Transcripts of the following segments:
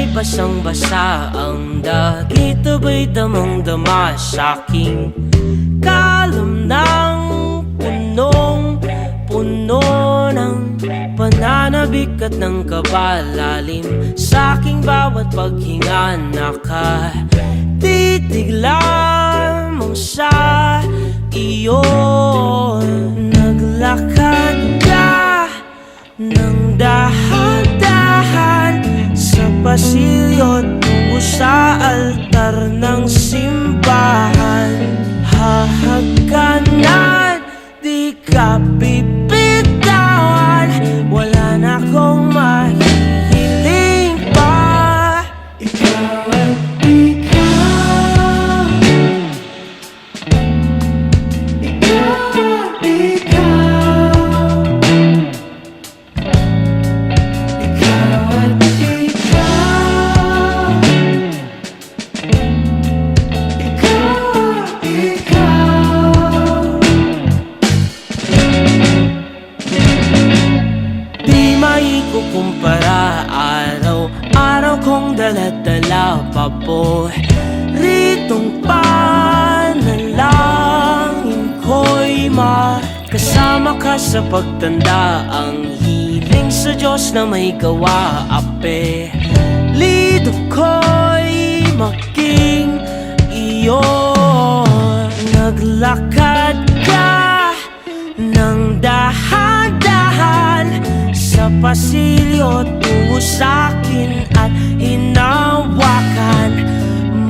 ay basang-basa ang dagit, abay damang-dama sa'king kalam ng punong-puno ng pananabik at ng kabalalim. Sa'king bawat paghinga nakatitig lamang sa iyo. Naglakad ka ng dahan-dahan sa pasilyo tungo sa altar ng simbahan. Hahagkanan, di ka bibitawan, wala na akong mahihiling pa. Ikaw at ikaw, ikaw at ikaw, ikaw at ikaw, ikaw at ikaw. Di maikukumpara, araw-araw kong dala-dala paboritong panalangin ko'y makasama ka sa pagtanda. Ang hiling sa Diyos na may gawa, apelido ko'y maging iyo. Naglakad ka ng dahan-dahan sa pasilyo tungo sa'kin at hinawakan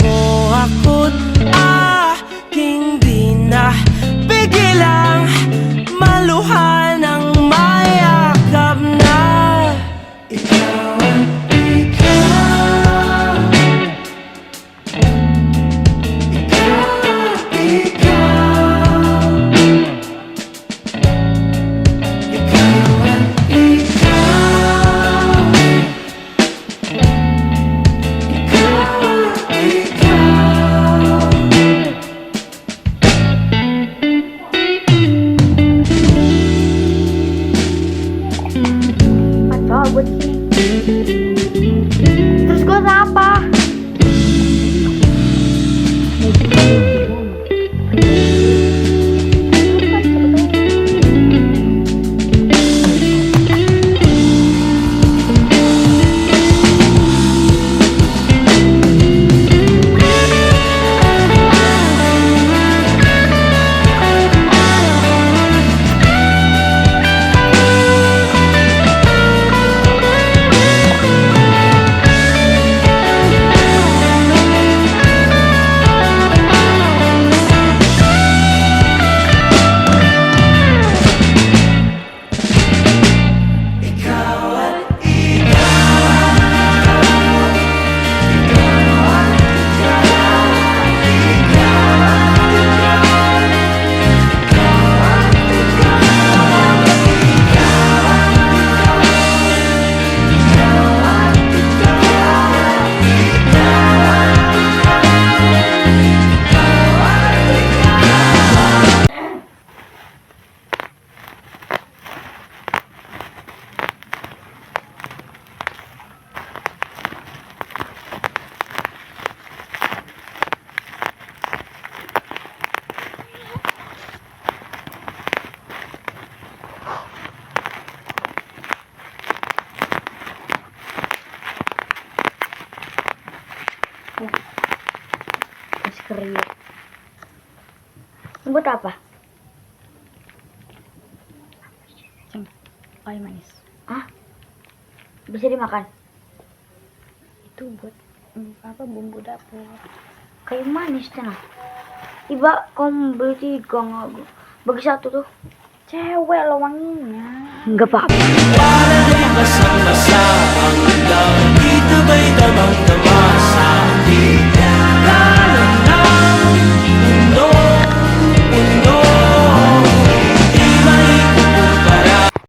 mo ako't aking di na pigilang maluhan ng mayakap na. Ikaw at ikaw, ikaw at ikaw, ikaw at ikaw, ikaw at ikaw. Pagod sih. Terus gue apa? Mas kriuk. Buat apa? Ay, manis. Ah? Bisa dimakan? Itu buat apa bumbu dapur. Kayak manis tenang. Iba kamu beli 3 nggak? Bagi 1 tuh. Cewek lo wanginya. Enggak apa-apa. Para rin basang-basa ang